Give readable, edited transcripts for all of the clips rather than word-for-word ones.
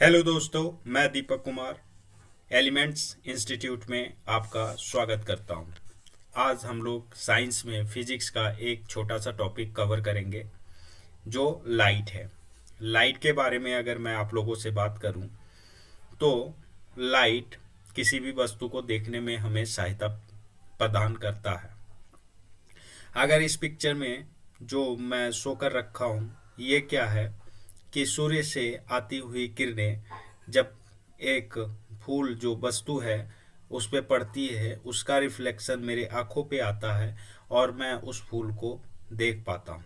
Hello दोस्तों, मैं Deepak Kumar elements institute में आपका स्वागत करता हूं। आज हम लोग साइंस में फिजिक्स का एक छोटा सा टॉपिक कवर करेंगे जो लाइट है। लाइट के बारे में अगर मैं आप लोगों से बात करूं तो लाइट किसी भी वस्तु को देखने में हमें सहायता प्रदान करता है। अगर इस पिक्चर में जो मैं शो कर रखा हूं ये क्या है कि सूर्य से आती हुई किरणें जब एक फूल जो वस्तु है उस पे पड़ती है, उसका रिफ्लेक्शन मेरे आंखों पे आता है और मैं उस फूल को देख पाता हूँ।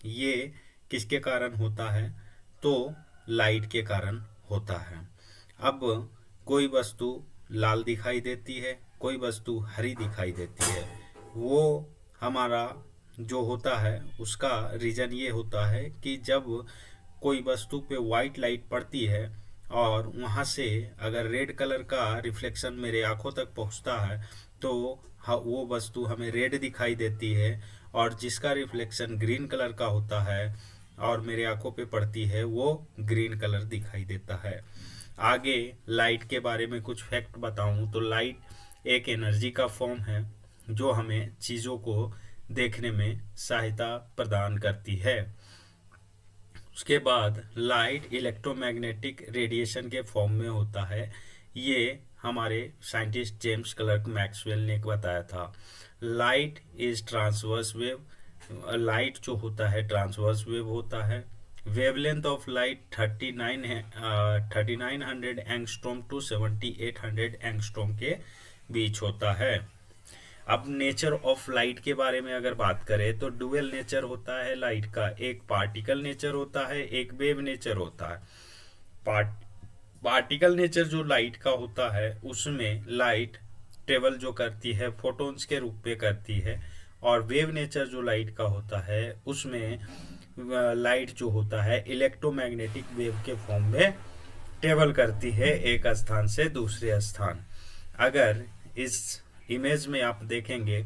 ये किसके कारण होता है? तो लाइट के कारण होता है। अब कोई वस्तु लाल दिखाई देती है, कोई वस्तु हरी दिखाई देती है। वो हमारा जो होता है उसका रीजन ये होता है कि जब कोई वस्तु पे वाइट लाइट पड़ती है और वहाँ से अगर रेड कलर का रिफ्लेक्शन मेरे आंखों तक पहुँचता है तो वो वस्तु हमें रेड दिखाई देती है, और जिसका रिफ्लेक्शन ग्रीन कलर का होता है और मेरे आंखों पे पड़ती है वो ग्रीन कलर दिखाई देता है। आगे लाइट के बारे में कुछ फैक्ट बताऊं तो लाइट एक एनर्जी का फॉर्म है जो हमें चीज़ों को देखने में सहायता प्रदान करती है। उसके बाद लाइट इलेक्ट्रोमैग्नेटिक रेडिएशन के फॉर्म में होता है। ये हमारे साइंटिस्ट जेम्स क्लर्क मैक्सवेल ने बताया था। Light is transverse wave. Light जो होता है ट्रांसवर्स वेव होता है। Wavelength of light 3900 angstrom to 7800 angstrom के बीच होता है। अब नेचर ऑफ लाइट के बारे में अगर बात करें तो डुअल नेचर होता है लाइट का। एक पार्टिकल नेचर होता है, एक वेव नेचर होता है। पार्टिकल नेचर जो लाइट का होता है उसमें लाइट ट्रेवल जो करती है फोटॉन्स के रूप में करती है, और वेव नेचर जो लाइट का होता है उसमें लाइट जो होता है इलेक्ट्रोमैग्नेटिक वेव के फॉर्म में ट्रेवल करती है एक स्थान से दूसरे स्थान। अगर इस इमेज में आप देखेंगे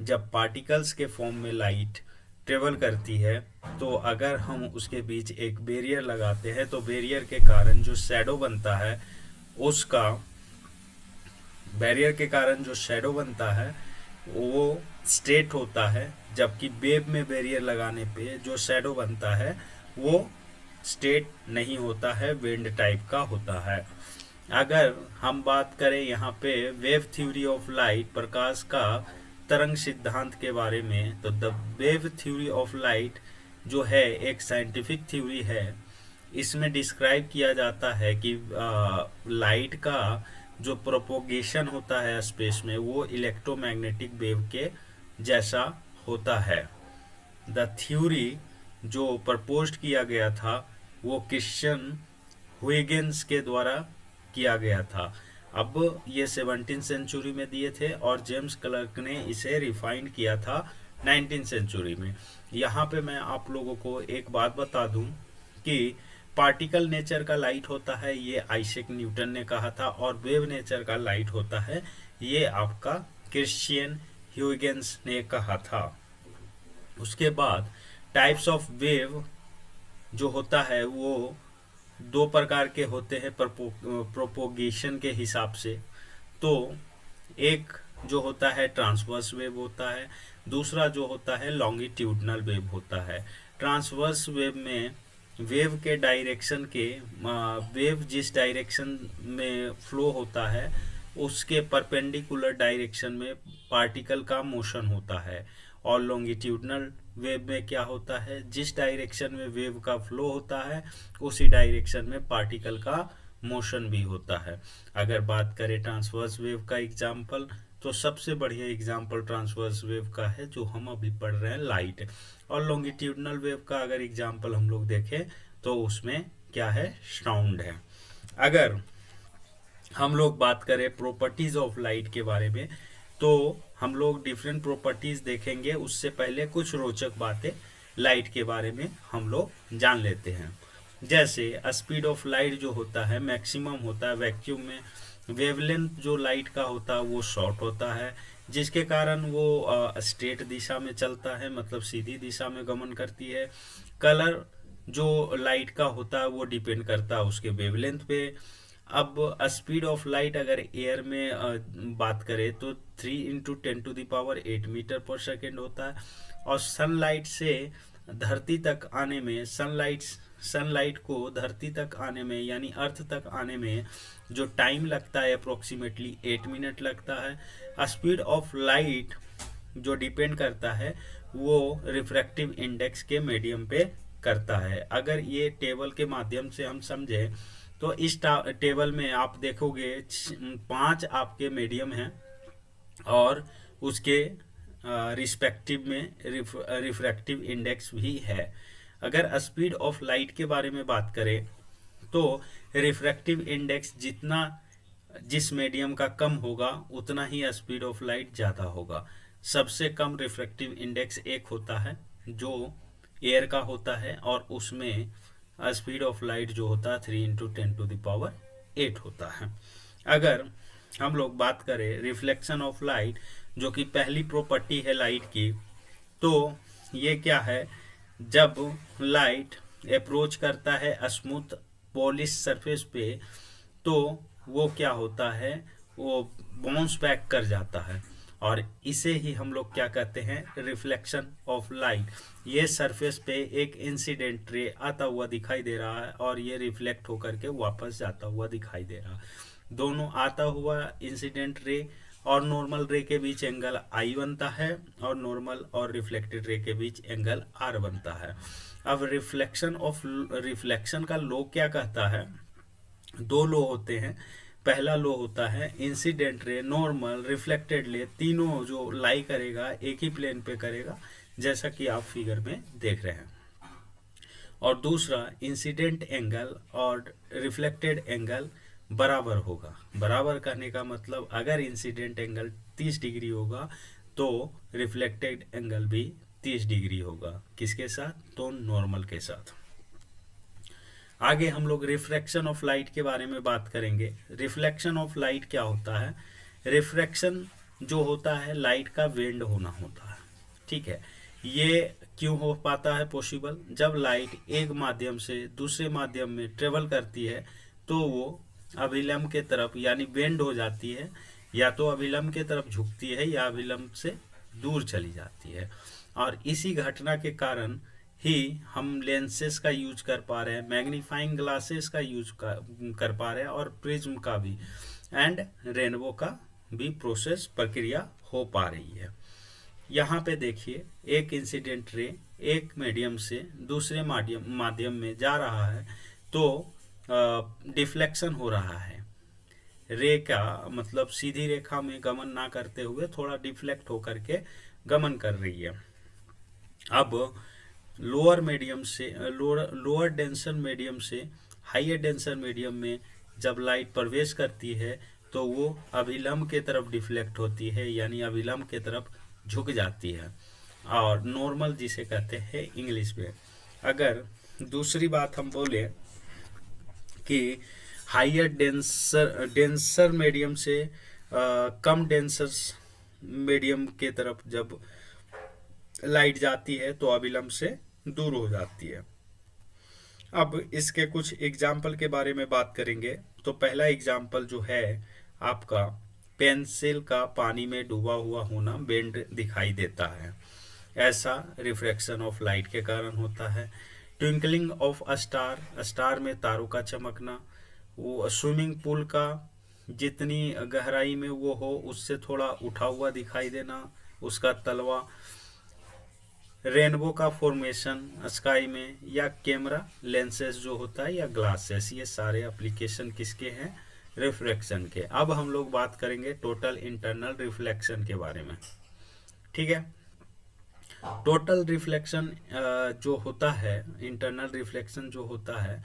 जब पार्टिकल्स के फॉर्म में लाइट ट्रेवल करती है तो अगर हम उसके बीच एक बैरियर लगाते हैं तो बैरियर के कारण जो शैडो बनता है उसका बैरियर के कारण जो शैडो बनता है वो स्ट्रेट होता है, जबकि वेव में बैरियर लगाने पे जो शैडो बनता है वो स्ट्रेट नहीं होता है, बेंड टाइप का होता है। अगर हम बात करें यहाँ पे वेव थ्योरी ऑफ लाइट, प्रकाश का तरंग सिद्धांत के बारे में, तो the wave theory of light जो है एक साइंटिफिक थ्योरी है। इसमें डिस्क्राइब किया जाता है कि लाइट का जो प्रोपोगेशन होता है स्पेस में वो इलेक्ट्रोमैग्नेटिक वेव के जैसा होता है। द थ्योरी जो प्रपोज्ड किया गया था वो क्रिश्चियन हुइगेन्स के द्वारा किया गया था। अब ये 17th सेंचुरी में दिए थे और जेम्स क्लर्क ने इसे रिफाइन किया था 19th सेंचुरी में। यहाँ पे मैं आप लोगों को एक बात बता दूं कि पार्टिकल नेचर का लाइट होता है ये आइजैक न्यूटन ने कहा था, और वेव नेचर का लाइट होता है ये आपका क्रिश्चियन ह्यूगेंस ने कहा था। उसके बाद टाइप्स ऑफ वेव जो होता है वो दो प्रकार के होते हैं प्रोपोगेशन के हिसाब से। तो एक जो होता है ट्रांसवर्स वेव होता है, दूसरा जो होता है लॉन्गिट्यूडनल वेव होता है। ट्रांसवर्स वेव में वेव के डायरेक्शन के वेव जिस डायरेक्शन में फ्लो होता है उसके परपेंडिकुलर डायरेक्शन में पार्टिकल का मोशन होता है, और लॉन्गिट्यूडनल वेव में क्या होता है जिस डायरेक्शन में वेव का फ्लो होता है उसी डायरेक्शन में पार्टिकल का मोशन भी होता है। अगर बात करें ट्रांसवर्स वेव का एग्जांपल तो सबसे बढ़िया एग्जांपल ट्रांसवर्स वेव का है जो हम अभी पढ़ रहे हैं लाइट। और लॉन्गिट्यूडनल वेव का अगर एग्जांपल हम लोग देखें तो उसमें क्या है, साउंड है। अगर हम लोग बात करें प्रॉपर्टीज ऑफ लाइट के बारे में तो हम लोग डिफरेंट प्रॉपर्टीज देखेंगे। उससे पहले कुछ रोचक बातें लाइट के बारे में हम लोग जान लेते हैं। जैसे स्पीड ऑफ लाइट जो होता है मैक्सिमम होता है वैक्यूम में। वेवलेंथ जो लाइट का होता है वो शॉर्ट होता है, जिसके कारण वो स्ट्रेट दिशा में चलता है, मतलब सीधी दिशा में गमन करती है। कलर जो लाइट का होता है वो डिपेंड करता है उसके वेवलेंथ पे। अब स्पीड ऑफ लाइट अगर एयर में बात करें तो 3 × 10⁸ मीटर पर सेकेंड होता है। और सनलाइट से धरती तक आने में, सनलाइट को धरती तक आने में यानी अर्थ तक आने में जो टाइम लगता है अप्रोक्सीमेटली 8 मिनट लगता है। स्पीड ऑफ लाइट जो डिपेंड करता है वो रिफ्रैक्टिव इंडेक्स के मीडियम पे करता है। अगर ये टेबल के माध्यम से हम समझे तो इस टेबल में आप देखोगे 5 आपके मीडियम हैं और उसके रिस्पेक्टिव में रिफ्रैक्टिव इंडेक्स भी है। अगर स्पीड ऑफ लाइट के बारे में बात करें तो रिफ्रैक्टिव इंडेक्स जितना जिस मीडियम का कम होगा उतना ही स्पीड ऑफ लाइट ज़्यादा होगा। सबसे कम रिफ्रैक्टिव इंडेक्स एक होता है जो एयर का होता है और उसमें स्पीड ऑफ लाइट जो होता है 3 × 10⁸ होता है। अगर हम लोग बात करें रिफ्लेक्शन ऑफ लाइट जो कि पहली प्रॉपर्टी है लाइट की, तो ये क्या है, जब लाइट अप्रोच करता है स्मूथ पॉलिश सरफेस पे तो वो क्या होता है, वो बाउंस बैक कर जाता है और इसे ही हम लोग क्या कहते हैं, रिफ्लेक्शन ऑफ लाइट। ये सरफेस पे एक इंसिडेंट रे आता हुआ दिखाई दे रहा है और ये रिफ्लेक्ट होकर के वापस जाता हुआ दिखाई दे रहा है। दोनों आता हुआ इंसिडेंट रे और नॉर्मल रे के बीच एंगल आई बनता है और नॉर्मल और रिफ्लेक्टेड रे के बीच एंगल आर बनता है। अब रिफ्लेक्शन का लॉ क्या कहता है, 2 लॉ होते हैं। पहला लॉ होता है incident ray, normal, reflected ray, तीनों जो लाई करेगा एक ही प्लेन पे करेगा जैसा कि आप फिगर में देख रहे हैं। और दूसरा इंसिडेंट एंगल और रिफ्लेक्टेड एंगल बराबर होगा। बराबर कहने का मतलब अगर इंसिडेंट एंगल 30 डिग्री होगा तो रिफ्लेक्टेड एंगल भी 30 डिग्री होगा। किसके साथ, तो नॉर्मल के साथ। आगे हम लोग रिफ्रैक्शन ऑफ लाइट के बारे में बात करेंगे। रिफ्लेक्शन ऑफ लाइट क्या होता है, रिफ्रैक्शन जो होता है लाइट का बेंड होना होता है। ठीक है, ये क्यों हो पाता है पॉसिबल, जब लाइट एक माध्यम से दूसरे माध्यम में ट्रेवल करती है तो वो अभिलंब के तरफ यानी बेंड हो जाती है, या तो अभिलंब के तरफ झुकती है या अभिलंब से दूर चली जाती है। और इसी घटना के कारण ही हम लेंसेस का यूज कर पा रहे हैं, मैग्नीफाइंग ग्लासेस का यूज कर पा रहे हैं और प्रिज्म का भी, एंड रेनबो का भी प्रोसेस प्रक्रिया हो पा रही है। यहाँ पे देखिए एक इंसिडेंट रे एक मीडियम से दूसरे माध्यम में जा रहा है तो डिफ्लेक्शन हो रहा है। रे का मतलब सीधी रेखा में गमन ना करते हुए थोड़ा डिफ्लेक्ट होकर के गमन कर रही है। अब लोअर डेंसर मीडियम से हाइयर डेंसर मीडियम में जब लाइट प्रवेश करती है तो वो अभिलंब के तरफ डिफ्लेक्ट होती है यानी अभिलंब के तरफ झुक जाती है, और नॉर्मल जिसे कहते हैं इंग्लिश में। अगर दूसरी बात हम बोले कि हाइयर डेंसर मीडियम से कम डेंसर मीडियम के तरफ जब लाइट जाती है तो अभिलंब से दूर हो जाती है। अब इसके कुछ एग्जाम्पल के बारे में बात करेंगे। तो पहला एग्जाम्पल जो है आपका, पेंसिल का पानी में डूबा हुआ होना बेंड दिखाई देता है, ऐसा रिफ्रैक्शन ऑफ लाइट के कारण होता है। Twinkling of a star, star में तारों का चमकना, वो स्विमिंग पूल का जितनी गहराई में वो हो उससे थोड़ा उठा हुआ दिखाई देना उसका तलवा, रेनबो का फॉर्मेशन स्काई में, या कैमरा लेंसेस जो होता है या ग्लासेस, ये सारे एप्लीकेशन किसके हैं, रिफ्रैक्शन के। अब हम लोग बात करेंगे टोटल इंटरनल रिफ्लेक्शन के बारे में। ठीक है, टोटल रिफ्लेक्शन जो होता है, इंटरनल रिफ्लेक्शन जो होता है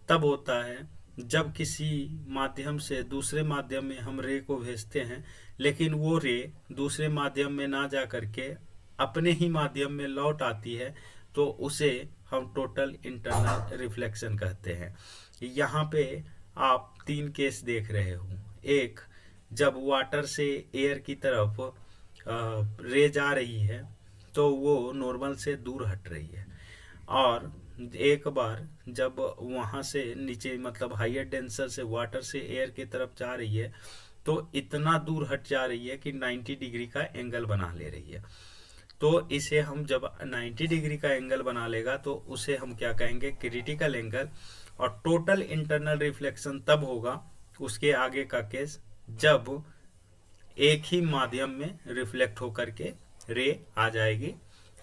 तब होता है जब किसी माध्यम से दूसरे माध्यम में हम रे को भेजते हैं लेकिन वो रे दूसरे माध्यम में ना जा करके अपने ही माध्यम में लौट आती है तो उसे हम टोटल इंटरनल रिफ्लेक्शन कहते हैं। यहाँ पे आप 3 केस देख रहे हो। एक, जब वाटर से एयर की तरफ रे जा रही है तो वो नॉर्मल से दूर हट रही है, और एक बार जब वहाँ से नीचे मतलब हायर डेंसर से वाटर से एयर की तरफ जा रही है तो इतना दूर हट जा रही है कि 90 डिग्री का एंगल बना ले रही है। तो इसे हम जब 90 डिग्री का एंगल बना लेगा तो उसे हम क्या कहेंगे, क्रिटिकल एंगल। और टोटल इंटरनल रिफ्लेक्शन तब होगा उसके आगे का केस जब एक ही माध्यम में रिफ्लेक्ट होकर के रे आ जाएगी।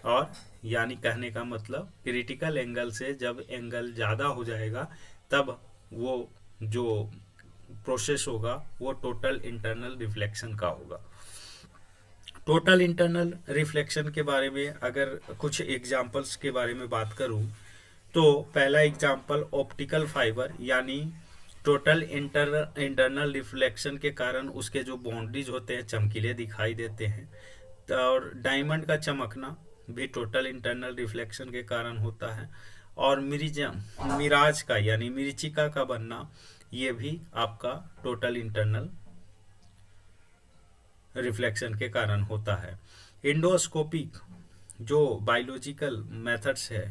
और यानी कहने का मतलब क्रिटिकल एंगल से जब एंगल ज़्यादा हो जाएगा तब वो जो प्रोसेस होगा वो टोटल इंटरनल रिफ्लेक्शन का होगा। टोटल इंटरनल रिफ्लेक्शन के बारे में अगर कुछ एग्जांपल्स के बारे में बात करूं तो पहला एग्जांपल ऑप्टिकल फाइबर, यानी टोटल इंटरनल रिफ्लेक्शन के कारण उसके जो बाउंड्रीज होते हैं चमकीले दिखाई देते हैं। और डायमंड का चमकना भी टोटल इंटरनल रिफ्लेक्शन के कारण होता है। और मिराज का यानी मिर्चिका का बनना ये भी आपका टोटल इंटरनल रिफ्लेक्शन के कारण होता है। इंडोस्कोपिक जो बायोलॉजिकल मेथड्स है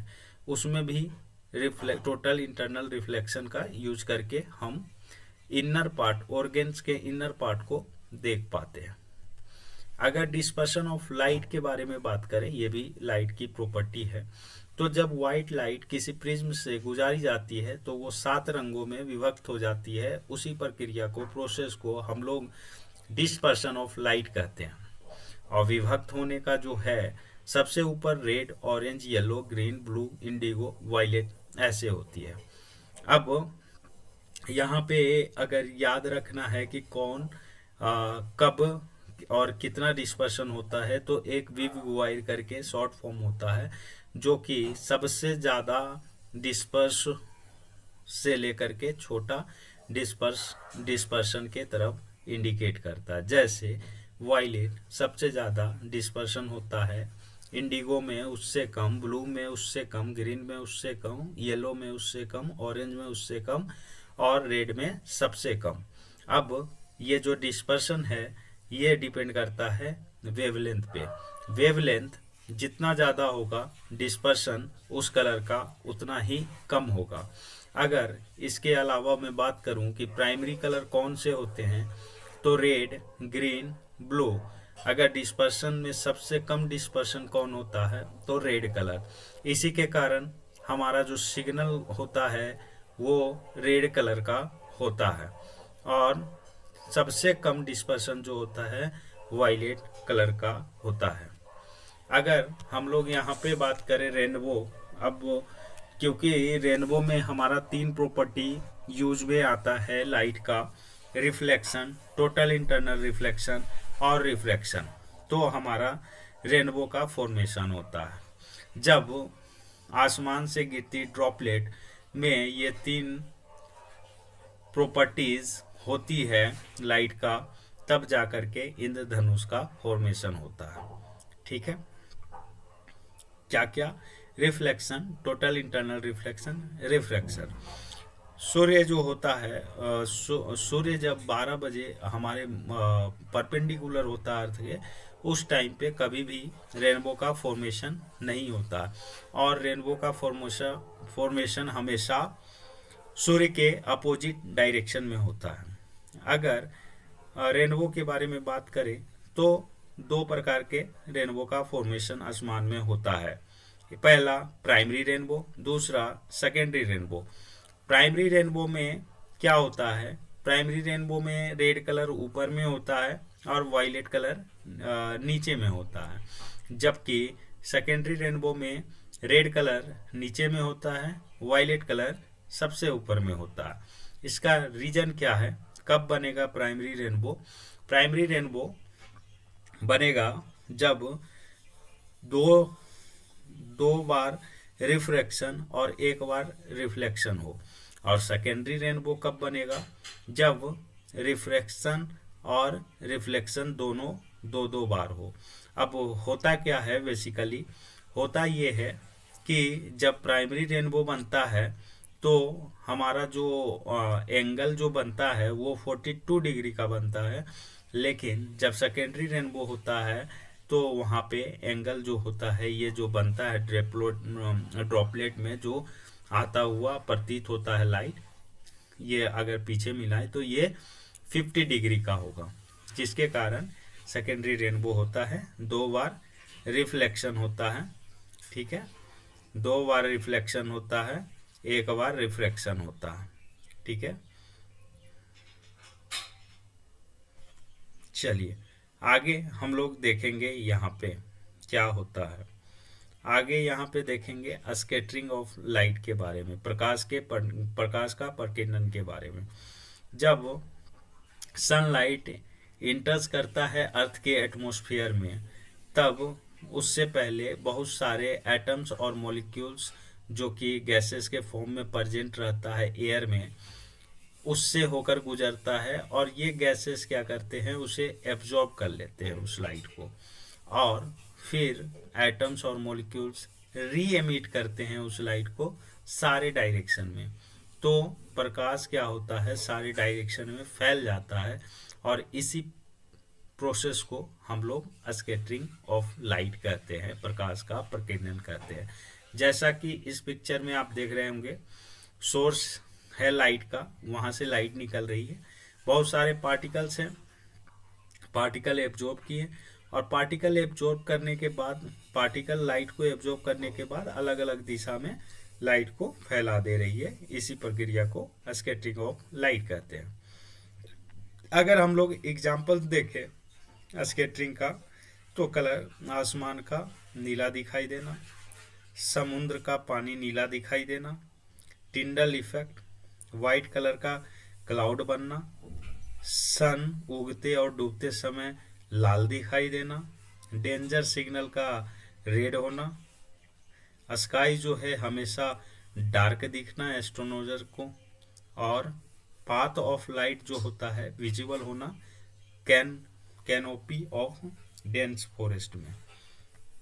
उसमें भी टोटल इंटरनल रिफ्लेक्शन का यूज करके हम इनर पार्ट ऑर्गन्स के इनर पार्ट को देख पाते हैं। अगर डिस्पर्शन ऑफ लाइट के बारे में बात करें, ये भी लाइट की प्रॉपर्टी है। तो जब व्हाइट लाइट किसी प्रिज्म से गुजारी जाती है तो वो 7 रंगों में विभक्त हो जाती है। उसी प्रक्रिया को प्रोसेस को हम लोग डिस्पर्शन ऑफ लाइट कहते हैं। और विभक्त होने का जो है सबसे ऊपर red, orange, yellow, green, blue, indigo, violet ऐसे होती है। अब यहाँ पे अगर याद रखना है कि कौन कब और कितना डिस्पर्शन होता है तो एक विव करके शॉर्ट फॉर्म होता है जो कि सबसे ज़्यादा डिस्पर्स से लेकर के छोटा डिस्पर्शन के तरफ इंडिकेट करता है। जैसे वायलेट सबसे ज़्यादा डिस्पर्शन होता है, इंडिगो में उससे कम, ब्लू में उससे कम, ग्रीन में उससे कम, येलो में उससे कम, ऑरेंज में उससे कम और रेड में सबसे कम। अब ये जो डिस्पर्शन है ये डिपेंड करता है वेवलेंथ पे। वेवलेंथ जितना ज़्यादा होगा डिस्पर्शन उस कलर का उतना ही कम होगा। अगर इसके अलावा मैं बात करूं कि प्राइमरी कलर कौन से होते हैं तो रेड, ग्रीन, ब्लू। अगर डिस्पर्शन में सबसे कम डिस्पर्शन कौन होता है तो रेड कलर। इसी के कारण हमारा जो सिग्नल होता है वो रेड कलर का होता है। और सबसे कम डिस्पर्शन जो होता है वायलेट कलर का होता है। अगर हम लोग यहाँ पे बात करें रेनबो, अब क्योंकि रेनबो में हमारा 3 प्रॉपर्टी यूज में आता है लाइट का, रिफ्लेक्शन, टोटल इंटरनल रिफ्लेक्शन और रिफ्रैक्शन। तो हमारा रेनबो का फॉर्मेशन होता है जब आसमान से गिरती ड्रॉपलेट में ये 3 प्रॉपर्टीज होती है लाइट का, तब जाकर के इंद्रधनुष का फॉर्मेशन होता है। ठीक है, क्या क्या? Reflection, total internal reflection, refraction. सूर्य जो होता है सूर्य जब 12 बजे हमारे परपेंडिकुलर होता है अर्थ के, उस टाइम पे कभी भी रेनबो का फॉर्मेशन नहीं होता। और रेनबो का फॉर्मेशन हमेशा सूर्य के अपोजिट डायरेक्शन में होता है। अगर रेनबो के बारे में बात करें तो 2 प्रकार के रेनबो का फॉर्मेशन आसमान में होता है। पहला प्राइमरी रेनबो, दूसरा सेकेंडरी रेनबो। प्राइमरी रेनबो में क्या होता है? प्राइमरी रेनबो में रेड कलर ऊपर में होता है और वायलेट कलर नीचे में होता है, जबकि सेकेंडरी रेनबो में रेड कलर नीचे में होता है, वायलेट कलर सबसे ऊपर में होता है। इसका रीजन क्या है? कब बनेगा प्राइमरी रेनबो? प्राइमरी रेनबो बनेगा जब दो बार रिफ्रैक्शन और एक बार रिफ्लेक्शन हो। और सेकेंडरी रेनबो कब बनेगा? जब रिफ्रैक्शन और रिफ्लेक्शन दोनों 2 बार हो। अब होता क्या है, बेसिकली होता ये है कि जब प्राइमरी रेनबो बनता है तो हमारा जो एंगल जो बनता है वो 42 डिग्री का बनता है। लेकिन जब सेकेंडरी रेनबो होता है तो वहाँ पे एंगल जो होता है, ये जो बनता है ड्रॉपलेट में जो आता हुआ प्रतीत होता है लाइट, ये अगर पीछे मिलाए तो ये 50 डिग्री का होगा, जिसके कारण सेकेंडरी रेनबो होता है। 2 बार रिफ्लेक्शन होता है, ठीक है, 2 बार रिफ्लेक्शन होता है, 1 बार रिफ्रैक्शन होता है, ठीक है। चलिए आगे हम लोग देखेंगे यहाँ पे क्या होता है। आगे यहाँ पे देखेंगे स्कैटरिंग ऑफ लाइट के बारे में, प्रकाश का प्रकीर्णन के बारे में। जब सनलाइट इंटर्स करता है अर्थ के एटमॉस्फेयर में, तब उससे पहले बहुत सारे एटम्स और मॉलिक्यूल्स जो कि गैसेस के फॉर्म में प्रेजेंट रहता है एयर में, उससे होकर गुजरता है, और ये गैसेस क्या करते हैं, उसे एब्जॉर्ब कर लेते हैं उस लाइट को, और फिर एटम्स और मॉलिक्यूल्स री एमिट करते हैं उस लाइट को सारे डायरेक्शन में। तो प्रकाश क्या होता है, सारे डायरेक्शन में फैल जाता है, और इसी प्रोसेस को हम लोग स्कैटरिंग ऑफ लाइट कहते हैं, प्रकाश का प्रकीर्णन कहते हैं। जैसा कि इस पिक्चर में आप देख रहे होंगे, सोर्स है लाइट का, वहाँ से लाइट निकल रही है, बहुत सारे पार्टिकल्स हैं, पार्टिकल एब्जॉर्ब किए, और पार्टिकल एब्जॉर्ब करने के बाद, पार्टिकल लाइट को एब्जॉर्ब करने के बाद अलग अलग दिशा में लाइट को फैला दे रही है। इसी प्रक्रिया को स्कैटरिंग ऑफ लाइट कहते हैं। अगर हम लोग एग्जाम्पल देखें स्कैटरिंग का, तो कलर, आसमान का नीला दिखाई देना, समुद्र का पानी नीला दिखाई देना, टिंडल इफेक्ट, वाइट कलर का क्लाउड बनना, सन उगते और डूबते समय लाल दिखाई देना, डेंजर सिग्नल का रेड होना, स्काई जो है हमेशा डार्क दिखना एस्ट्रोनॉजर को, और पाथ ऑफ लाइट जो होता है विजिबल होना कैनोपी ऑफ डेंस फॉरेस्ट में।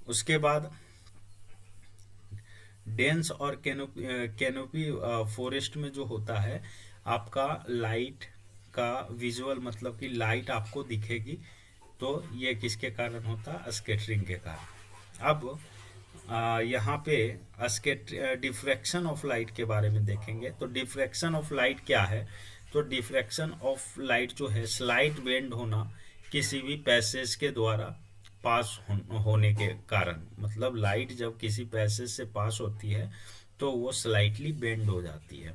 उसके बाद डेंस और कैनोपी फॉरेस्ट में जो होता है आपका लाइट का विजुअल, मतलब कि लाइट आपको दिखेगी, तो ये किसके कारण होता है, स्कैटरिंग के कारण। अब यहाँ पे डिफ्रैक्शन ऑफ लाइट के बारे में देखेंगे। तो डिफ्रैक्शन ऑफ लाइट क्या है, तो डिफ्रैक्शन ऑफ लाइट जो है स्लाइट बेंड होना किसी भी पैसेज के द्वारा पास होने के कारण, मतलब लाइट जब किसी पैसेज से पास होती है तो वो स्लाइटली बेंड हो जाती है।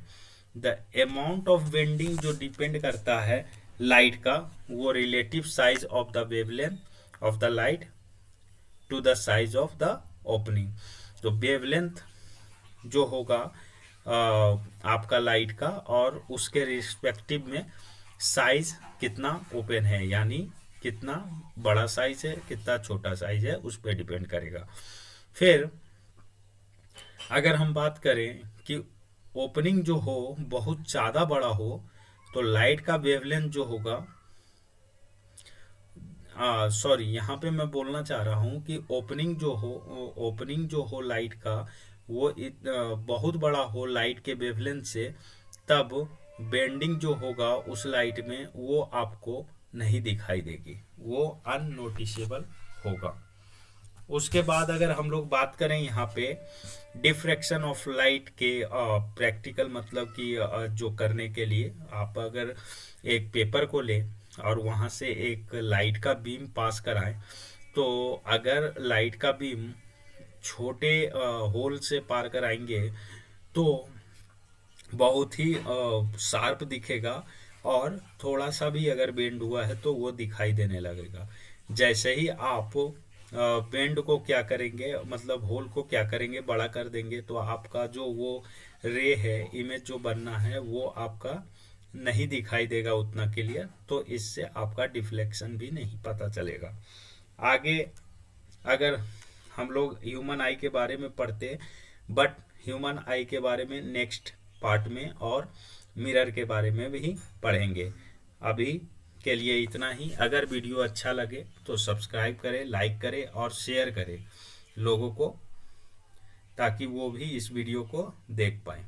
द अमाउंट ऑफ बेंडिंग जो डिपेंड करता है लाइट का, वो relative size of the wavelength of the light to the size of the opening. तो वेवलेंथ जो होगा आपका लाइट का, और उसके रिस्पेक्टिव में साइज कितना ओपन है, यानी कितना बड़ा साइज है कितना छोटा साइज है, उस पर डिपेंड करेगा। फिर अगर हम बात करें कि ओपनिंग जो हो बहुत ज़्यादा बड़ा हो, तो लाइट का वेवलेंथ जो होगा, सॉरी यहाँ पे मैं बोलना चाह रहा हूँ कि ओपनिंग जो हो लाइट का, वो बहुत बड़ा हो लाइट के वेवलेंथ से, तब बेंडिंग जो होगा उस लाइट में वो आपको नहीं दिखाई देगी, वो अननोटिसेबल होगा। उसके बाद अगर हम लोग बात करें यहाँ पे डिफ्रैक्शन ऑफ लाइट के प्रैक्टिकल, मतलब कि जो करने के लिए, आप अगर एक पेपर को लें और वहाँ से एक लाइट का बीम पास कराएं, तो अगर लाइट का बीम छोटे होल से पार कराएंगे तो बहुत ही शार्प दिखेगा, और थोड़ा सा भी अगर बेंड हुआ है तो वो दिखाई देने लगेगा। जैसे ही आप बेंड को क्या करेंगे, मतलब होल को क्या करेंगे, बड़ा कर देंगे, तो आपका जो वो रे है, इमेज जो बनना है, वो आपका नहीं दिखाई देगा उतना क्लियर, तो इससे आपका डिफ्लेक्शन भी नहीं पता चलेगा। आगे अगर हम लोग ह्यूमन आई के बारे में पढ़ते, बट ह्यूमन आई के बारे में नेक्स्ट पार्ट में, और मिरर के बारे में भी पढ़ेंगे। अभी के लिए इतना ही। अगर वीडियो अच्छा लगे तो सब्सक्राइब करें, लाइक करें और शेयर करें लोगों को, ताकि वो भी इस वीडियो को देख पाएँ।